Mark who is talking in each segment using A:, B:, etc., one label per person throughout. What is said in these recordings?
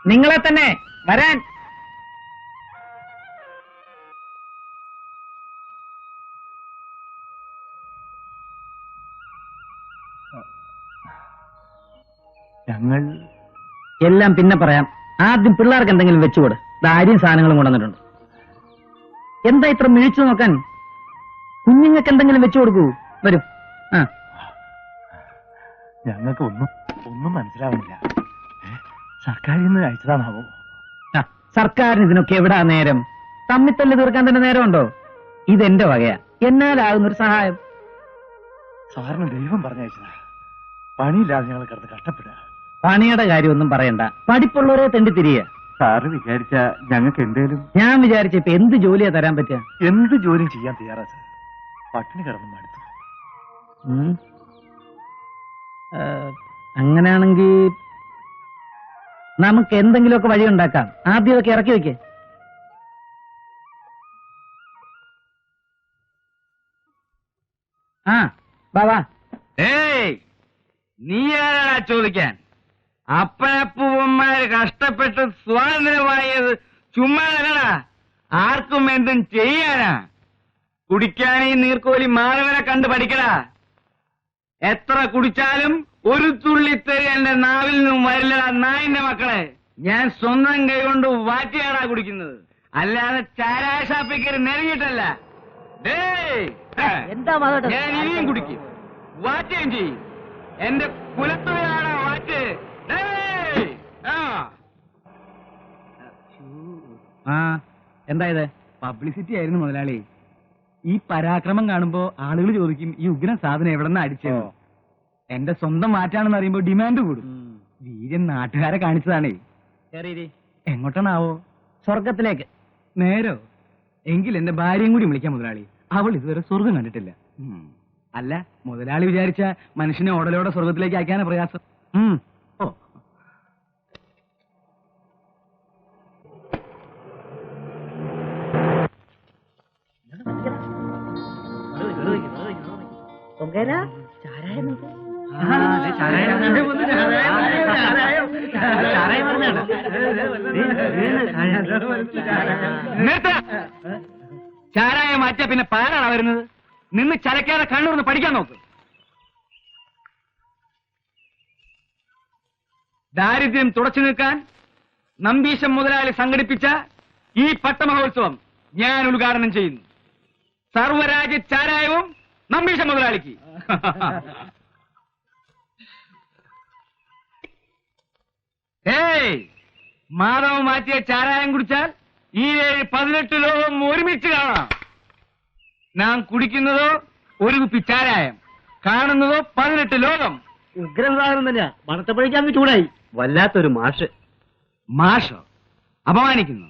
A: നിങ്ങളെ തന്നെ വരാൻ.
B: ഞങ്ങൾ
A: എല്ലാം പിന്നെ പറയാം. ആദ്യം പിള്ളേർക്ക് എന്തെങ്കിലും വെച്ചുകൊട്. അരിയും സാധനങ്ങളും കൊണ്ടുവന്നിട്ടുണ്ട്. എന്താ ഇത്ര മിഴിച്ചു നോക്കാൻ? കുഞ്ഞുങ്ങൾക്ക് എന്തെങ്കിലും വെച്ചു കൊടുക്കൂ. വരൂ.
B: ഞങ്ങൾക്ക് ഒന്നും മനസ്സിലാവുന്നില്ല. സർക്കാരിൽ നിന്ന് അയച്ചതാണാവോ?
A: സർക്കാരിന് ഇതിനൊക്കെ എവിടാ നേരം? തമ്മിത്തല്ല് തീർക്കാൻ തന്നെ നേരമുണ്ടോ? ഇതെന്റെ വകയാ, എന്നാലാകുന്നൊരു സഹായം.
B: സാറിന് ദൈവം പറഞ്ഞയച്ചതാ. പണിയില്ലാതെ ഞങ്ങൾ കിടന്ന് കഷ്ടപ്പെടുക.
A: പണിയുടെ കാര്യമൊന്നും പറയണ്ട. പഠിപ്പുള്ളവരെ തെണ്ടിത്തിരിയ.
B: സാറ് വിചാരിച്ച ഞങ്ങൾക്ക് എന്തേലും.
A: ഞാൻ വിചാരിച്ച ഇപ്പൊ എന്ത് ജോലിയാ തരാൻ പറ്റുക?
B: എന്ത് ജോലിയും ചെയ്യാൻ തയ്യാറാ സാർ. പട്ടിണി കിടന്നു മടുത്തു.
A: അങ്ങനെയാണെങ്കിൽ നമുക്ക് എന്തെങ്കിലുമൊക്കെ വഴി ഉണ്ടാക്കാം. ആദ്യം ഇതൊക്കെ ഇറക്കി വെക്കേ. വാ.
C: ഏയ്, നീ ആരാടാ ചോദിക്കാൻ? അപ്പനപ്പൂവന്മാര് കഷ്ടപ്പെട്ട് സ്വാതന്ത്ര്യമായത് ചുമ്മാതല്ലടാ. ആർക്കും എന്തും ചെയ്യാനാ. കുടിക്കാൻ ഈ നീർക്കോലി മാധവനെ കണ്ട് പഠിക്കടാ. എത്ര കുടിച്ചാലും ഒരു തുള്ളി തെറി എന്റെ നാവിൽ നിന്നും വരില്ലടാ നായിന്റെ മക്കളെ. ഞാൻ സ്വന്തം കൈ കൊണ്ട് വാറ്റിയാടാ കുടിക്കുന്നത്, അല്ലാതെ ചാരായ ഷാപ്പിൽ കയറി നെരുങ്ങിയിട്ടല്ല. ഞാൻ ഇനിയും കുടിക്കും, വാറ്റുകയും ചെയ്യും. എന്റെ കുലത്തുകയാണോ വാറ്റ്?
A: എന്തായത്?
C: പബ്ലിസിറ്റി ആയിരുന്നു മുതലാളി. ഈ പരാക്രമം കാണുമ്പോ ആളുകൾ ചോദിക്കും ഈ ഉഗ്രൻ സാധനം എവിടെ നിന്ന് അടിച്ചോ. എന്റെ സ്വന്തം മാറ്റാണെന്ന് അറിയുമ്പോ ഡിമാൻഡ് കൂടും. വീര്യൻ നാട്ടുകാരെ കാണിച്ചതാണേ. എങ്ങോട്ടാണാവോ?
A: സ്വർഗത്തിലേക്ക്.
C: നേരോ? എങ്കിൽ എന്റെ ഭാര്യയും കൂടി വിളിക്കാം മുതലാളി. അവൾ ഇതുവരെ സ്വർഗം കണ്ടിട്ടില്ല. അല്ല, മുതലാളി വിചാരിച്ച മനുഷ്യനെ ഓടലോടെ സ്വർഗത്തിലേക്ക് അയക്കാനാ പ്രയാസം. ഓ, ചാരായ മാറ്റിയ പിന്നെ പാരാണ് വരുന്നത്. നിന്ന് ചലക്കാതെ കണ്ണൂർന്ന് പഠിക്കാൻ നോക്ക്. ദാരിദ്ര്യം തുടച്ചു നിൽക്കാൻ നമ്പീശം മുതലാളി സംഘടിപ്പിച്ച ഈ പട്ടമഹോത്സവം ഞാൻ ഉദ്ഘാടനം ചെയ്യുന്നു. സർവരാജ്യ ചാരായവും നമ്പീശം മുതലാളിക്ക്. ഏയ്, മാധവം മാറ്റിയ ചാരായം കുടിച്ചാൽ ഈ 18 ലോകം ഒരുമിച്ച് കാണാം. നാം കുടിക്കുന്നതോ ഒരു കുപ്പി ചാരായം, കാണുന്നതോ 18 ലോകം.
A: ഉഗ്രൻ സാധനം തന്നെയാ. മണത്തപ്പഴിക്കാൻ ചൂടായി. വല്ലാത്തൊരു
C: മാഷോ? അപമാനിക്കുന്നു.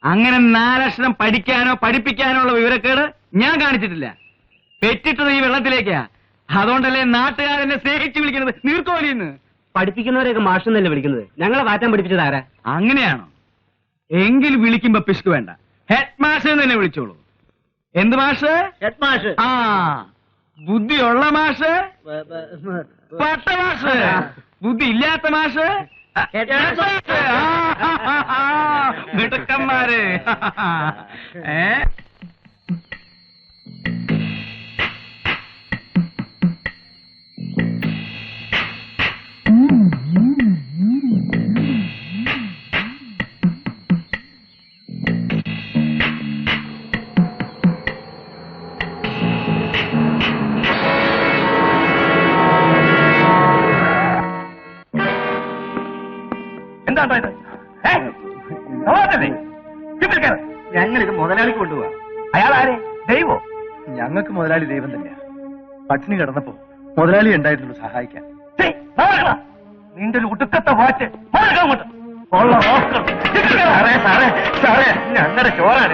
C: അങ്ങനെ 4 അക്ഷരം പഠിക്കാനോ പഠിപ്പിക്കാനോ ഉള്ള വിവരക്കേട് ഞാൻ കാണിച്ചിട്ടില്ല. പെറ്റിട്ടത് ഈ വെള്ളത്തിലേക്കാ. അതുകൊണ്ടല്ലേ നാട്ടുകാരെന്നെ സ്നേഹിച്ചു വിളിക്കുന്നത് നീർക്കോലിന്ന്.
A: പഠിപ്പിക്കുന്നവരെയൊക്കെ മാഷെന്നല്ലേ വിളിക്കുന്നത്? ഞങ്ങളെ വാറ്റാൻ പഠിപ്പിച്ചത് ആരാ?
C: അങ്ങനെയാണോ? എങ്കിൽ വിളിക്കുമ്പോ പിശുക്ക് വേണ്ട, ഹെഡ് മാഷ് തന്നെ വിളിച്ചോളൂ. എന്ത് മാഷ്?
A: ഹെഡ് മാഷ്.
C: ആ, ബുദ്ധിയുള്ള മാഷ് പട്ടമാഷ്, ബുദ്ധി ഇല്ലാത്ത മാഷ് മിടുക്കന്മാര്.
B: ഞങ്ങളിത് മുതലാളിക്ക് കൊണ്ടുപോവാ. അയാളാരെ? ദൈവോ? ഞങ്ങൾക്ക് മുതലാളി ദൈവം തന്നെയാ. പട്ടിണി കിടന്നപ്പോ മുതലാളി ഉണ്ടായിട്ടുള്ളൂ സഹായിക്കാൻ. നിന്റെ ഒരു ഉടുക്കത്തെ വാച്ച് ഞങ്ങളുടെ ചോറാണ്.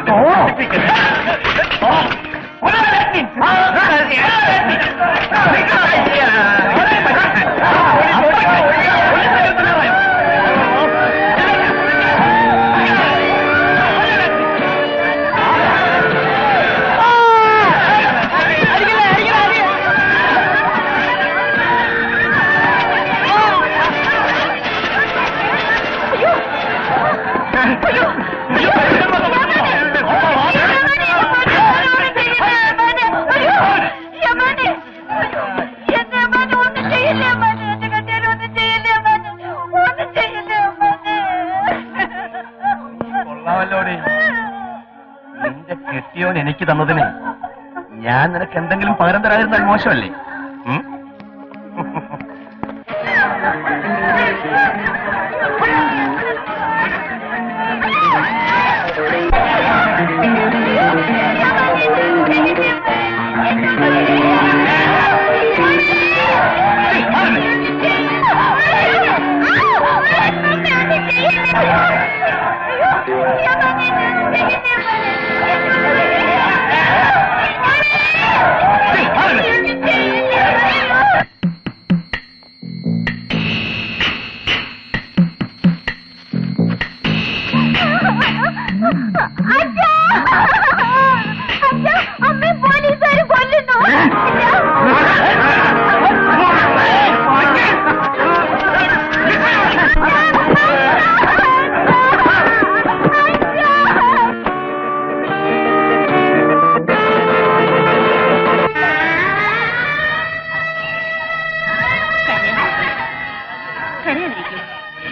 B: കൊള്ളാമല്ലോടെ. നിന്റെ കെട്ടിയോൻ എനിക്ക് തന്നതിന് ഞാൻ നിനക്ക് എന്തെങ്കിലും പകരം തരാതിരുന്നാൽ മോശമല്ലേ?
D: അമ്മ പോലീസുകാർ കൊല്ലുന്നു.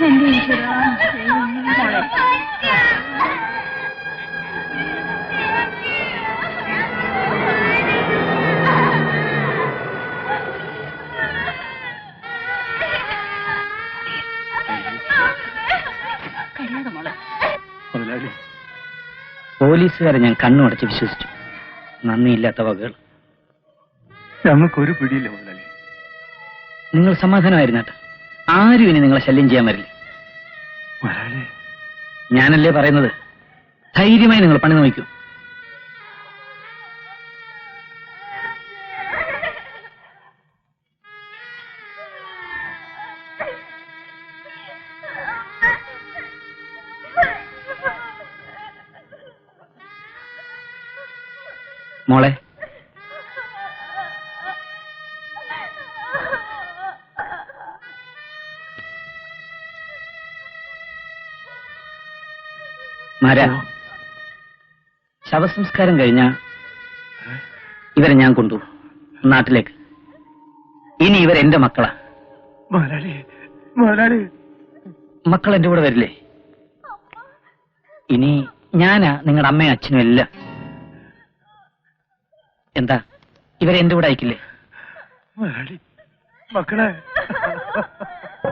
D: എന്റെ ഈശ്വരാ, മോളെ
A: പോലീസുകാരെ ഞാൻ കണ്ണുടച്ച് വിശ്വസിച്ചു. നന്ദിയില്ലാത്ത വകകൾ.
B: ഞങ്ങൾക്കൊരു പിടിയില്ല മുതലാളി.
A: നിങ്ങൾ സമാധാനമായിരുന്നേട്ട. ആരും ഇനി നിങ്ങളെ ശല്യം ചെയ്യാൻ വരില്ല.
B: മുതലാളി,
A: ഞാനല്ലേ പറയുന്നത്. ധൈര്യമായി നിങ്ങൾ പണി നോക്കൂ. മോളെ, ശവസംസ്കാരം കഴിഞ്ഞ ഇവരെ ഞാൻ കൊണ്ടുപോകും നാട്ടിലേക്ക്. ഇനി ഇവരെന്റെ മക്കളാ. മക്കൾ എന്റെ കൂടെ വരില്ലേ? ഇനി ഞാനാ നിങ്ങളുടെ അമ്മയും അച്ഛനും എല്ലാം. എന്താ, ഇവരെ എന്റെ കൂടെ അയക്കില്ലേ?
B: മക്കളെ